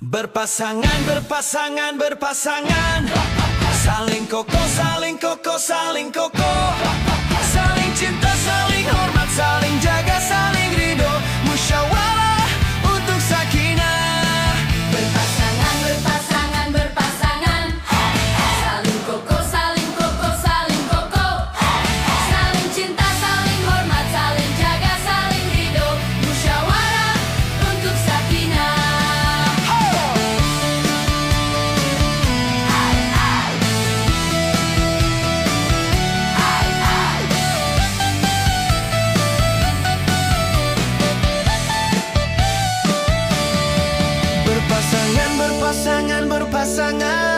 Berpasangan, berpasangan, berpasangan. Saling kokoh, saling kokoh, saling kokoh. Saling cinta, saling hormat, saling jaga, saling ridho. Musyawarah untuk sakinah. Berpasangan, berpasangan, berpasangan. Saling kokoh, saling kokoh, saling kokoh. Saling cinta, saling hormat, saling jaga, saling ridho. Musyawarah untuk sakinah. Berpasangan, berpasangan, berpasangan.